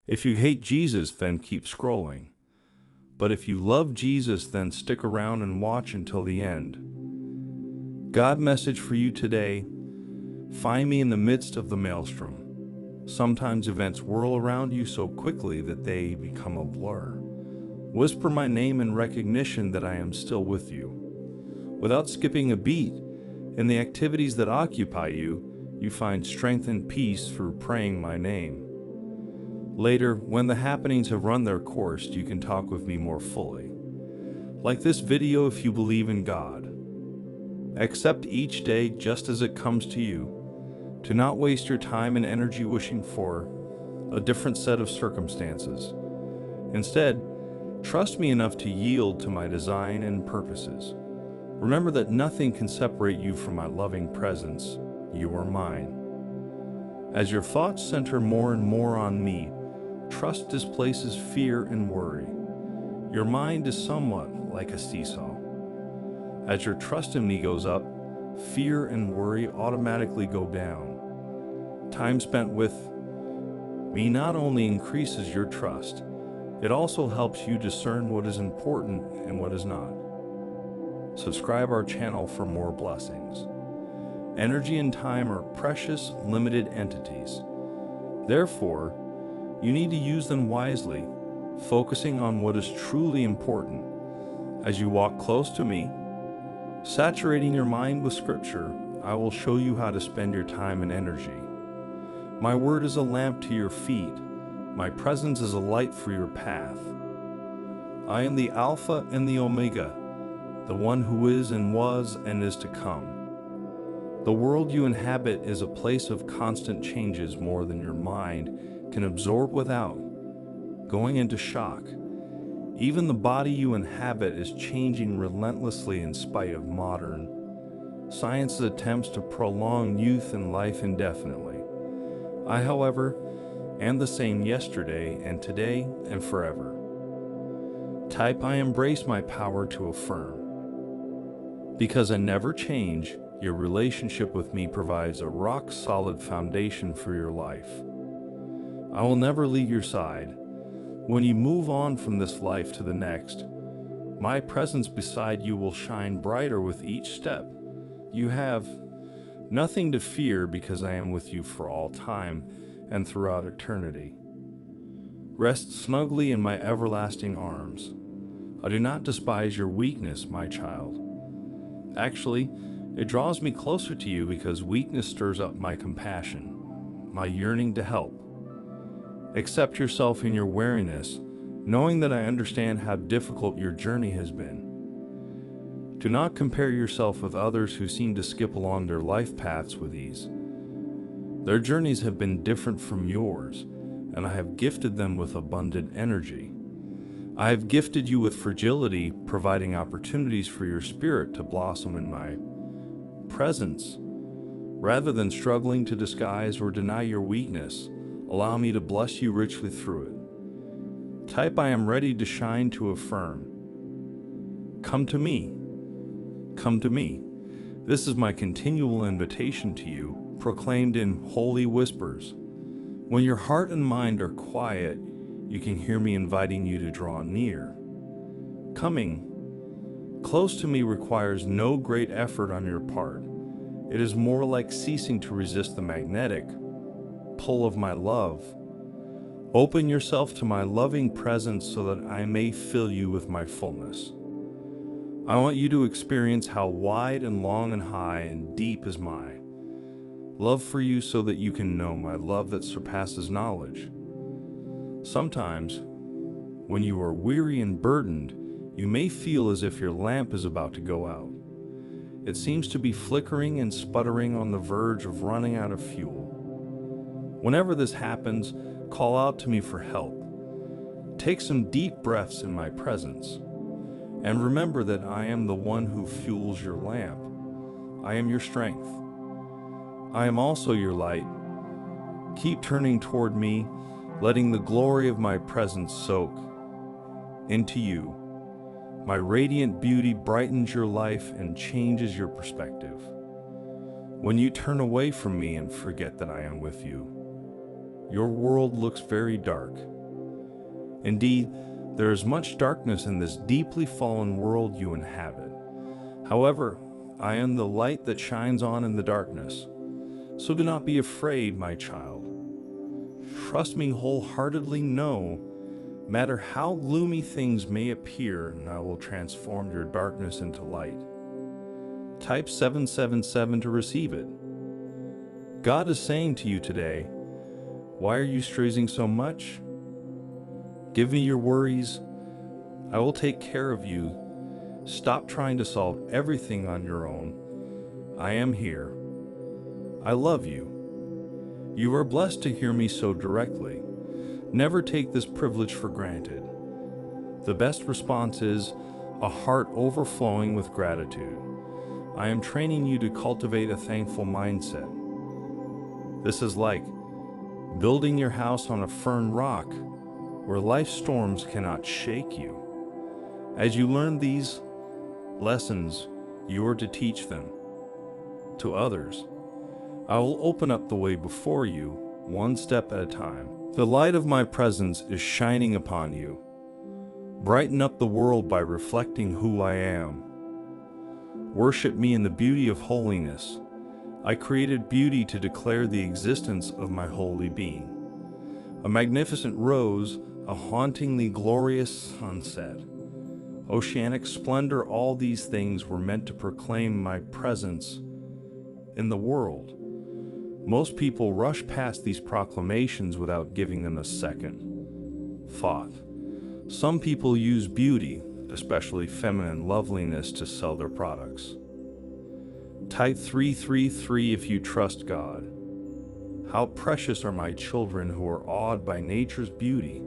If you hate Jesus, then keep scrolling. But if you love Jesus, then stick around and watch until the end. God message for you today: find me in the midst of the maelstrom. Sometimes events whirl around you so quickly that they become a blur. Whisper my name in recognition that I am still with you. Without skipping a beat, in the activities that occupy you, you find strength and peace through praying my name. Later, when the happenings have run their course, you can talk with me more fully. Like this video if you believe in God. Accept each day just as it comes to you. Do not waste your time and energy wishing for a different set of circumstances. Instead, trust me enough to yield to my design and purposes. Remember that nothing can separate you from my loving presence. You are mine. As your thoughts center more and more on me, trust displaces fear and worry. Your mind is somewhat like a seesaw. As your trust in me goes up, fear and worry automatically go down. Time spent with me not only increases your trust, it also helps you discern what is important and what is not. Subscribe our channel for more blessings. Energy and time are precious, limited entities. Therefore, you need to use them wisely, focusing on what is truly important. As you walk close to me, saturating your mind with Scripture, I will show you how to spend your time and energy. My word is a lamp to your feet. My presence is a light for your path. I am the Alpha and the Omega, the one who is and was and is to come. The world you inhabit is a place of constant changes more than your mind can absorb without going into shock. Even the body you inhabit is changing relentlessly in spite of modern science's attempts to prolong youth and life indefinitely. I, however, am the same yesterday and today and forever. Type I embrace my power to affirm. Because I never change, your relationship with me provides a rock-solid foundation for your life. I will never leave your side. When you move on from this life to the next, my presence beside you will shine brighter with each step. You have nothing to fear because I am with you for all time and throughout eternity. Rest snugly in my everlasting arms. I do not despise your weakness, my child. Actually, it draws me closer to you because weakness stirs up my compassion, my yearning to help. Accept yourself in your weariness, knowing that I understand how difficult your journey has been. Do not compare yourself with others who seem to skip along their life paths with ease. Their journeys have been different from yours, and I have gifted them with abundant energy. I have gifted you with fragility, providing opportunities for your spirit to blossom in my presence. Rather than struggling to disguise or deny your weakness, allow me to bless you richly through it. Type I am ready to shine to affirm. Come to me. Come to me. This is my continual invitation to you, proclaimed in holy whispers. When your heart and mind are quiet, you can hear me inviting you to draw near. Coming close to me requires no great effort on your part. It is more like ceasing to resist the magnetic pull of my love. Open yourself to my loving presence so that I may fill you with my fullness. I want you to experience how wide and long and high and deep is my love for you so that you can know my love that surpasses knowledge. Sometimes, when you are weary and burdened, you may feel as if your lamp is about to go out. It seems to be flickering and sputtering on the verge of running out of fuel. Whenever this happens, call out to me for help. Take some deep breaths in my presence. And remember that I am the one who fuels your lamp. I am your strength. I am also your light. Keep turning toward me, letting the glory of my presence soak into you. My radiant beauty brightens your life and changes your perspective. When you turn away from me and forget that I am with you, Your world looks very dark. Indeed, there is much darkness in this deeply fallen world you inhabit. However, I am the light that shines on in the darkness. So do not be afraid, my child. Trust me wholeheartedly, no matter how gloomy things may appear, and I will transform your darkness into light. Type 777 to receive it. God is saying to you today, why are you stressing so much? Give me your worries. I will take care of you. Stop trying to solve everything on your own. I am here. I love you. You are blessed to hear me so directly. Never take this privilege for granted. The best response is a heart overflowing with gratitude. I am training you to cultivate a thankful mindset. This is like building your house on a firm rock where life's storms cannot shake you. As you learn these lessons, you are to teach them to others. I will open up the way before you, one step at a time. The light of my presence is shining upon you. Brighten up the world by reflecting who I am. Worship me in the beauty of holiness. I created beauty to declare the existence of my holy being. A magnificent rose, a hauntingly glorious sunset, oceanic splendor, all these things were meant to proclaim my presence in the world. Most people rush past these proclamations without giving them a second thought. Some people use beauty, especially feminine loveliness, to sell their products. Type 333 if you trust God. How precious are my children who are awed by nature's beauty.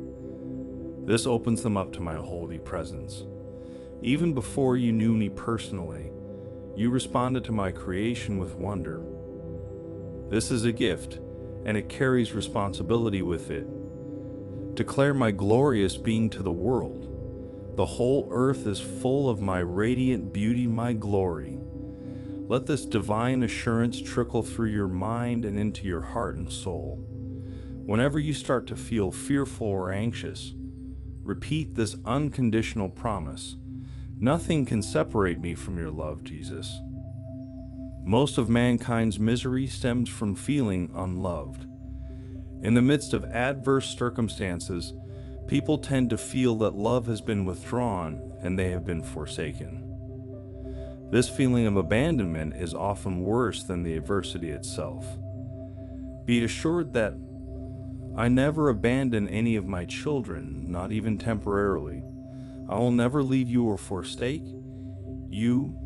This opens them up to my holy presence. Even before you knew me personally, you responded to my creation with wonder. This is a gift, and it carries responsibility with it. Declare my glorious being to the world. The whole earth is full of my radiant beauty, my glory. Let this divine assurance trickle through your mind and into your heart and soul. Whenever you start to feel fearful or anxious, repeat this unconditional promise. Nothing can separate me from your love, Jesus. Most of mankind's misery stems from feeling unloved. In the midst of adverse circumstances, people tend to feel that love has been withdrawn and they have been forsaken. This feeling of abandonment is often worse than the adversity itself. Be assured that I never abandon any of my children, not even temporarily. I will never leave you or forsake you.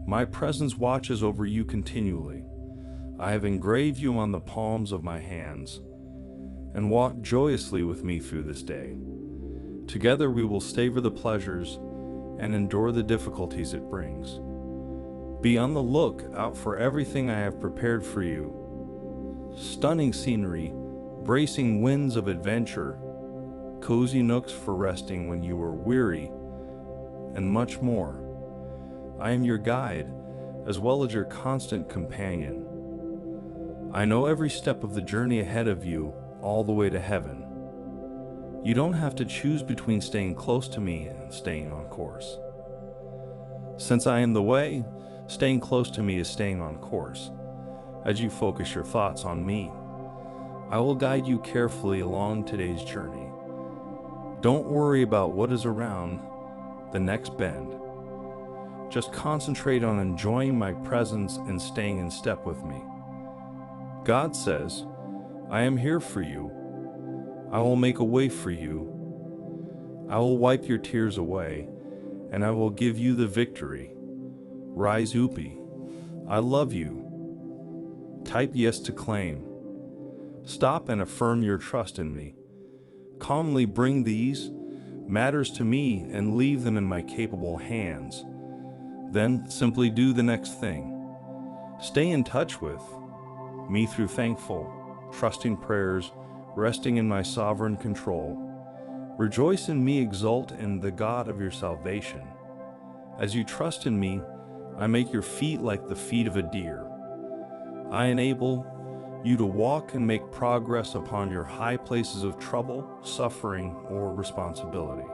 My presence watches over you continually. I have engraved you on the palms of my hands, and walk joyously with me through this day. Together we will savor the pleasures and endure the difficulties it brings. Be on the lookout for everything I have prepared for you. Stunning scenery, bracing winds of adventure, cozy nooks for resting when you are weary, and much more. I am your guide, as well as your constant companion. I know every step of the journey ahead of you, all the way to heaven. You don't have to choose between staying close to me and staying on course. Since I am the way, staying close to me is staying on course. As you focus your thoughts on me, I will guide you carefully along today's journey. Don't worry about what is around the next bend. Just concentrate on enjoying my presence and staying in step with me. God says, I am here for you. I will make a way for you. I will wipe your tears away, and I will give you the victory. Rise Upi. I love you. Type yes to claim. Stop and affirm your trust in me. Calmly bring these matters to me and leave them in my capable hands. Then simply do the next thing. Stay in touch with me through thankful, trusting prayers, resting in my sovereign control. Rejoice in me, exult in the God of your salvation. As you trust in me, I make your feet like the feet of a deer. I enable you to walk and make progress upon your high places of trouble, suffering, or responsibility.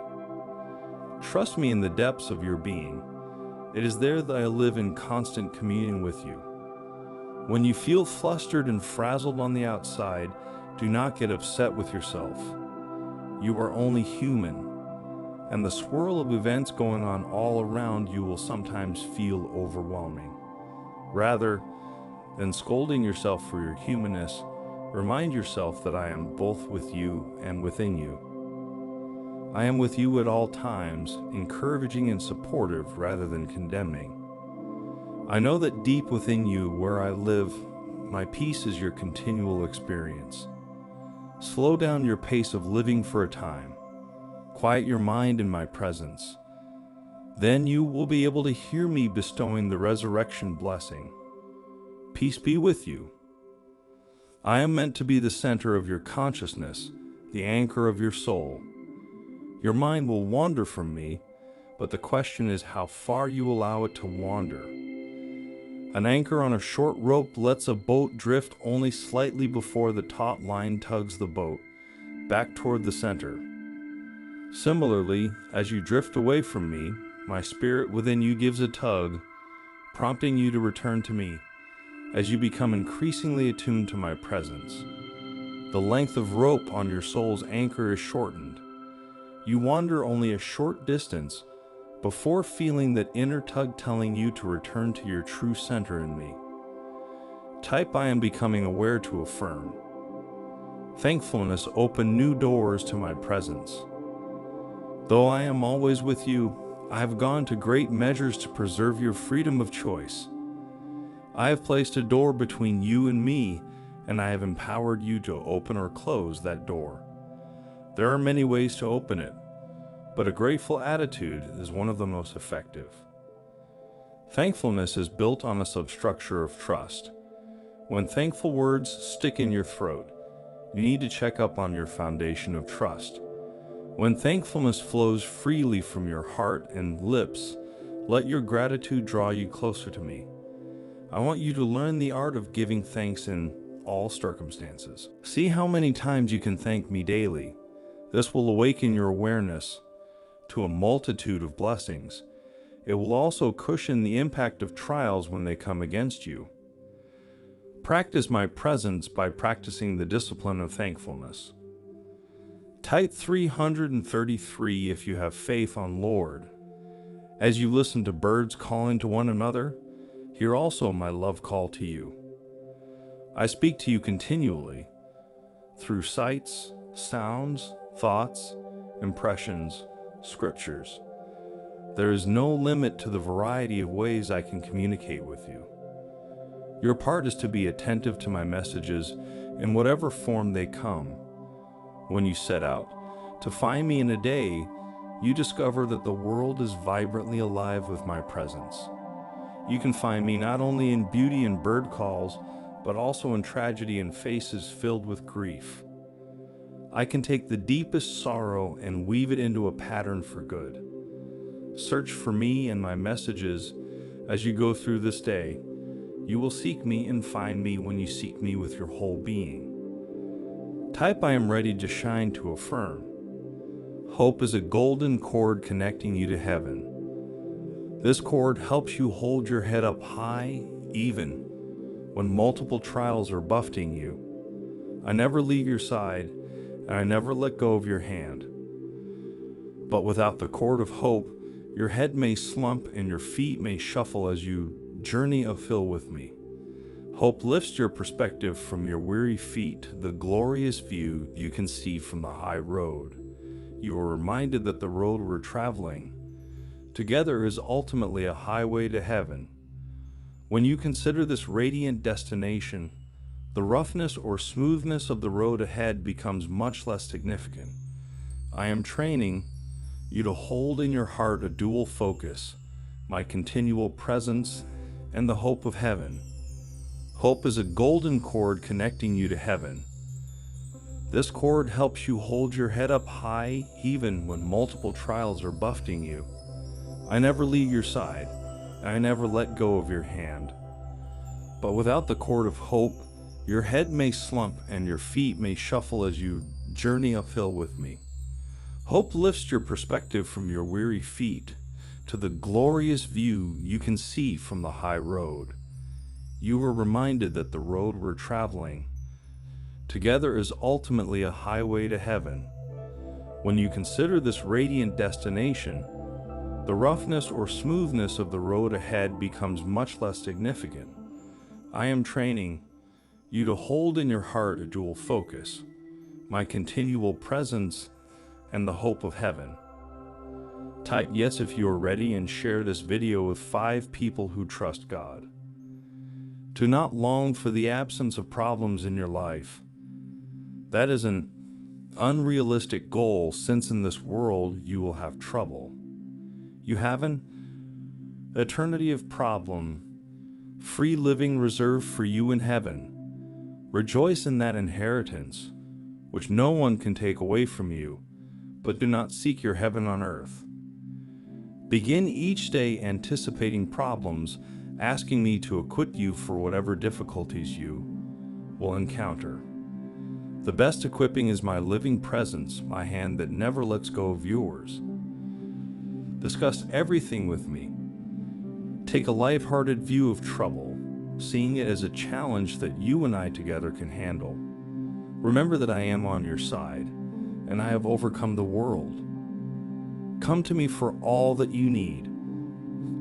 Trust me in the depths of your being. It is there that I live in constant communion with you. When you feel flustered and frazzled on the outside, do not get upset with yourself. You are only human, and the swirl of events going on all around you will sometimes feel overwhelming. Rather than scolding yourself for your humanness, remind yourself that I am both with you and within you. I am with you at all times, encouraging and supportive rather than condemning. I know that deep within you, where I live, my peace is your continual experience. Slow down your pace of living for a time. Quiet your mind in my presence. Then you will be able to hear me bestowing the resurrection blessing. Peace be with you. I am meant to be the center of your consciousness, the anchor of your soul. Your mind will wander from me, but the question is how far you allow it to wander. An anchor on a short rope lets a boat drift only slightly before the taut line tugs the boat back toward the center. Similarly, as you drift away from me, my spirit within you gives a tug, prompting you to return to me. As you become increasingly attuned to my presence, the length of rope on your soul's anchor is shortened. You wander only a short distance before feeling that inner tug telling you to return to your true center in me. Type I am becoming aware to affirm. Thankfulness opened new doors to my presence. Though I am always with you, I have gone to great measures to preserve your freedom of choice. I have placed a door between you and me, and I have empowered you to open or close that door. There are many ways to open it, but a grateful attitude is one of the most effective. Thankfulness is built on a substructure of trust. When thankful words stick in your throat, you need to check up on your foundation of trust. When thankfulness flows freely from your heart and lips, let your gratitude draw you closer to me. I want you to learn the art of giving thanks in all circumstances. See how many times you can thank me daily. This will awaken your awareness to a multitude of blessings. It will also cushion the impact of trials when they come against you. Practice my presence by practicing the discipline of thankfulness. Type 333 if you have faith on Lord. As you listen to birds calling to one another, hear also my love call to you. I speak to you continually through sights, sounds, thoughts, impressions, scriptures. There is no limit to the variety of ways I can communicate with you. Your part is to be attentive to my messages in whatever form they come. When you set out to find me in a day, you discover that the world is vibrantly alive with my presence. You can find me not only in beauty and bird calls, but also in tragedy and faces filled with grief. I can take the deepest sorrow and weave it into a pattern for good. Search for me and my messages as you go through this day. You will seek me and find me when you seek me with your whole being. Type I am ready to shine to affirm. Hope is a golden cord connecting you to heaven. This cord helps you hold your head up high, even when multiple trials are buffeting you. I never leave your side, and I never let go of your hand. But without the cord of hope, your head may slump and your feet may shuffle as you journey uphill with me. Hope lifts your perspective from your weary feet to the glorious view you can see from the high road. You are reminded that the road we're traveling together is ultimately a highway to heaven. When you consider this radiant destination, the roughness or smoothness of the road ahead becomes much less significant. I am training you to hold in your heart a dual focus, my continual presence and the hope of heaven. Hope is a golden cord connecting you to heaven. This cord helps you hold your head up high even when multiple trials are buffeting you. I never leave your side, and I never let go of your hand. But without the cord of hope, Your head may slump and your feet may shuffle as you journey uphill with me. Hope lifts your perspective from your weary feet to the glorious view you can see from the high road. You are reminded that the road we're traveling together is ultimately a highway to heaven. When you consider this radiant destination, the roughness or smoothness of the road ahead becomes much less significant. I am training you to hold in your heart a dual focus, my continual presence and the hope of heaven. Type yes if you are ready and share this video with 5 people who trust God. Do not long for the absence of problems in your life. That is an unrealistic goal, since in this world you will have trouble. You have an eternity of problem-free living reserved for you in heaven. Rejoice in that inheritance, which no one can take away from you, but do not seek your heaven on earth. Begin each day anticipating problems, asking me to equip you for whatever difficulties you will encounter. The best equipping is my living presence, my hand that never lets go of yours. Discuss everything with me. Take a lighthearted view of trouble, seeing it as a challenge that you and I together can handle. Remember that I am on your side, and I have overcome the world. Come to me for all that you need.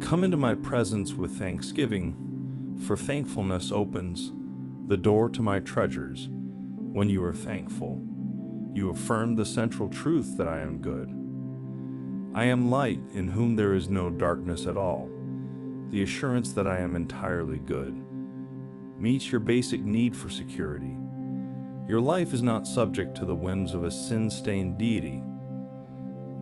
Come into my presence with thanksgiving, for thankfulness opens the door to my treasures. When you are thankful, you affirm the central truth that I am good. I am light, in whom there is no darkness at all. The assurance that I am entirely good meets your basic need for security. Your life is not subject to the whims of a sin-stained deity.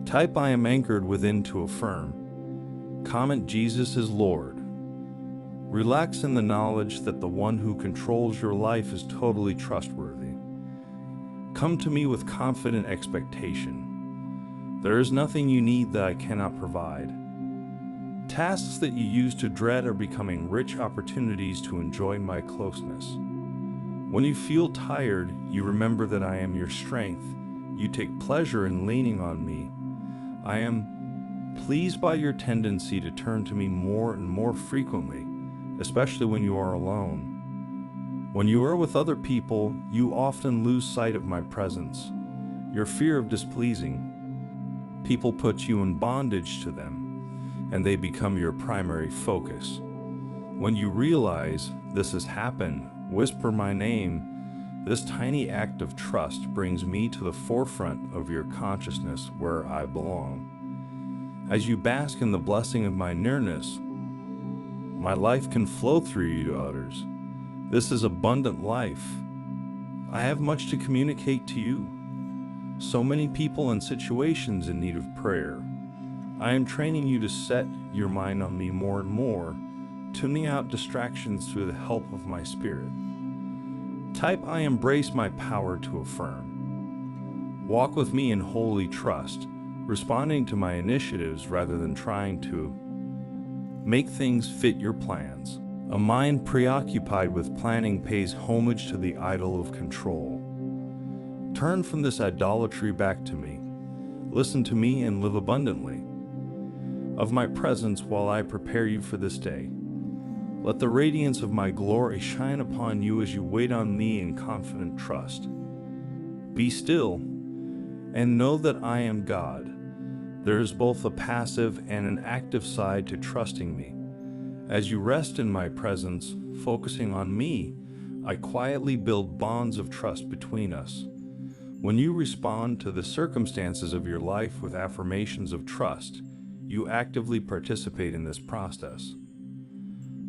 Type I am anchored within to affirm. Comment Jesus is Lord. Relax in the knowledge that the one who controls your life is totally trustworthy. Come to me with confident expectation. There is nothing you need that I cannot provide. Tasks that you used to dread are becoming rich opportunities to enjoy my closeness. When you feel tired, you remember that I am your strength. You take pleasure in leaning on me. I am pleased by your tendency to turn to me more and more frequently, especially when you are alone. When you are with other people, you often lose sight of my presence. Your fear of displeasing people puts you in bondage to them, and they become your primary focus. When you realize this has happened, whisper my name. This tiny act of trust brings me to the forefront of your consciousness, where I belong. As you bask in the blessing of my nearness, my life can flow through you to others. This is abundant life. I have much to communicate to you. So many people and situations in need of prayer. I am training you to set your mind on me more and more, tuning out distractions through the help of my spirit. Type I embrace my power to affirm. Walk with me in holy trust, responding to my initiatives rather than trying to make things fit your plans. A mind preoccupied with planning pays homage to the idol of control. Turn from this idolatry back to me. Listen to me and live abundantly of my presence while I prepare you for this day. Let the radiance of my glory shine upon you as you wait on me in confident trust. Be still and know that I am God. There is both a passive and an active side to trusting me. As you rest in my presence, focusing on me, I quietly build bonds of trust between us. When you respond to the circumstances of your life with affirmations of trust, you actively participate in this process.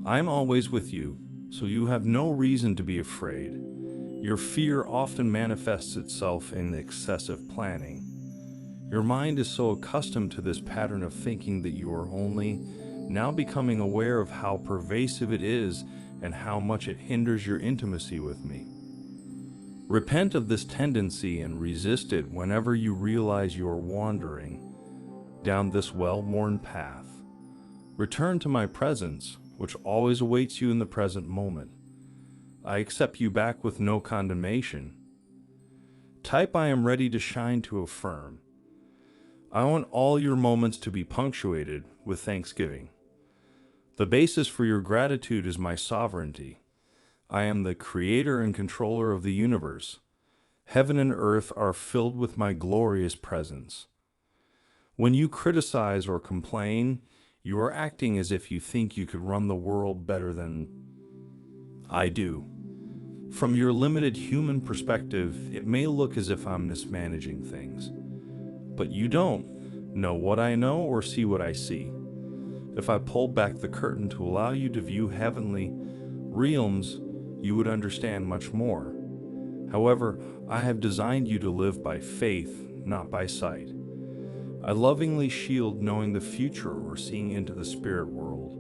I am always with you, so you have no reason to be afraid. Your fear often manifests itself in excessive planning. Your mind is so accustomed to this pattern of thinking that you are only now becoming aware of how pervasive it is and how much it hinders your intimacy with me. Repent of this tendency and resist it whenever you realize you are wandering down this well-worn path. Return to my presence, which always awaits you in the present moment. I accept you back with no condemnation. Type I am ready to shine to affirm. I want all your moments to be punctuated with thanksgiving. The basis for your gratitude is my sovereignty. I am the creator and controller of the universe. Heaven and earth are filled with my glorious presence. When you criticize or complain, you are acting as if you think you could run the world better than I do. From your limited human perspective, it may look as if I'm mismanaging things. But you don't know what I know or see what I see. If I pulled back the curtain to allow you to view heavenly realms, you would understand much more. However, I have designed you to live by faith, not by sight. I lovingly shield knowing the future or seeing into the spirit world.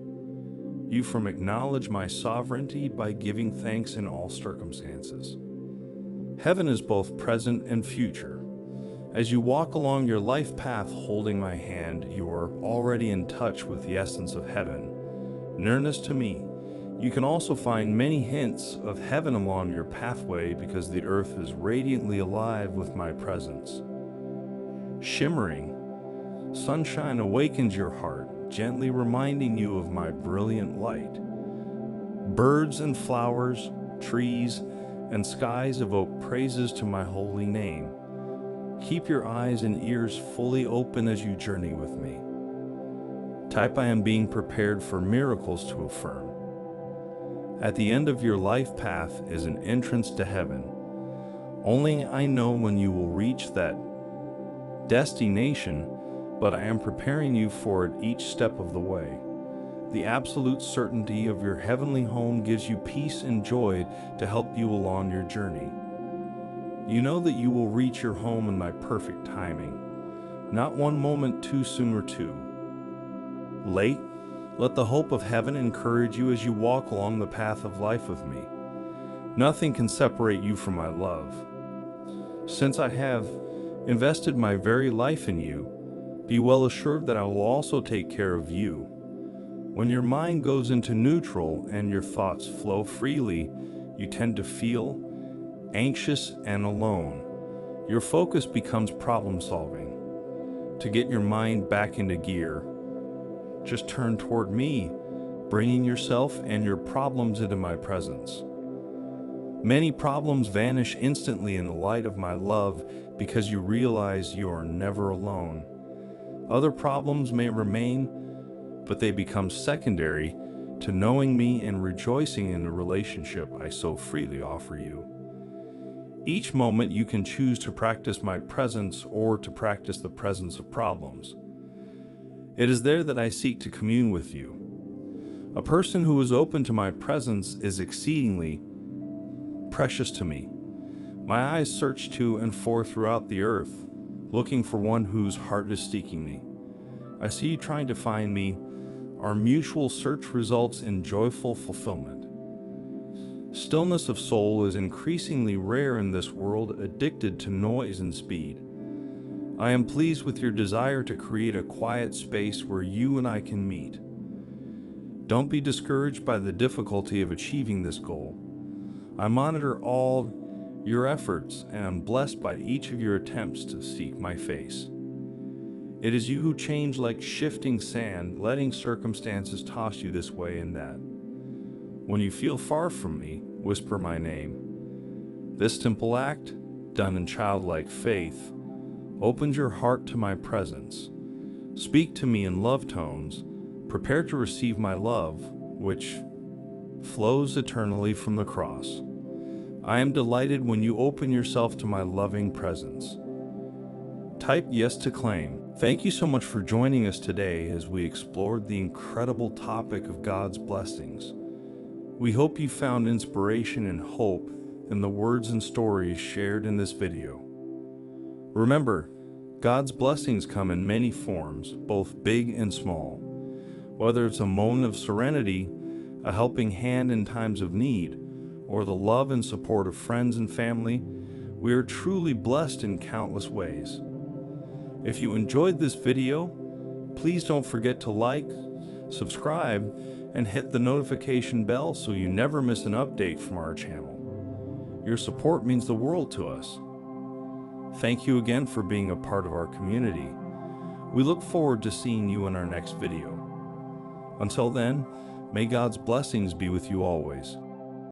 You from acknowledge my sovereignty by giving thanks in all circumstances. Heaven is both present and future. As you walk along your life path holding my hand, you are already in touch with the essence of heaven, nearness to me. You can also find many hints of heaven along your pathway because the earth is radiantly alive with my presence. Shimmering, sunshine awakens your heart, gently reminding you of my brilliant light. Birds and flowers, trees, and skies evoke praises to my holy name. Keep your eyes and ears fully open as you journey with me. Type I am being prepared for miracles to affirm. At the end of your life path is an entrance to heaven. Only I know when you will reach that destination, but I am preparing you for it each step of the way. The absolute certainty of your heavenly home gives you peace and joy to help you along your journey. You know that you will reach your home in my perfect timing, not one moment too soon or too late. Let the hope of heaven encourage you as you walk along the path of life with me. Nothing can separate you from my love. Since I have invested my very life in you, be well assured that I will also take care of you. When your mind goes into neutral and your thoughts flow freely, you tend to feel anxious and alone. Your focus becomes problem solving. To get your mind back into gear, just turn toward me, bringing yourself and your problems into my presence. Many problems vanish instantly in the light of my love because you realize you are never alone. Other problems may remain, but they become secondary to knowing me and rejoicing in the relationship I so freely offer you. Each moment you can choose to practice my presence or to practice the presence of problems. It is there that I seek to commune with you. A person who is open to my presence is exceedingly precious to me. My eyes search to and for throughout the earth, looking for one whose heart is seeking me. I see you trying to find me. Our mutual search results in joyful fulfillment. Stillness of soul is increasingly rare in this world addicted to noise and speed. I am pleased with your desire to create a quiet space where you and I can meet. Don't be discouraged by the difficulty of achieving this goal. I monitor all your efforts and am blessed by each of your attempts to seek my face. It is you who change like shifting sand, letting circumstances toss you this way and that. When you feel far from me, whisper my name. This simple act, done in childlike faith, opens your heart to my presence. Speak to me in love tones, prepare to receive my love, which flows eternally from the cross. I am delighted when you open yourself to my loving presence. Type yes to claim. Thank you so much for joining us today as we explored the incredible topic of God's blessings. We hope you found inspiration and hope in the words and stories shared in this video. Remember, God's blessings come in many forms, both big and small. Whether it's a moment of serenity, a helping hand in times of need, or the love and support of friends and family, we are truly blessed in countless ways. If you enjoyed this video, please don't forget to like, subscribe, and hit the notification bell so you never miss an update from our channel. Your support means the world to us. Thank you again for being a part of our community. We look forward to seeing you in our next video. Until then, may God's blessings be with you always.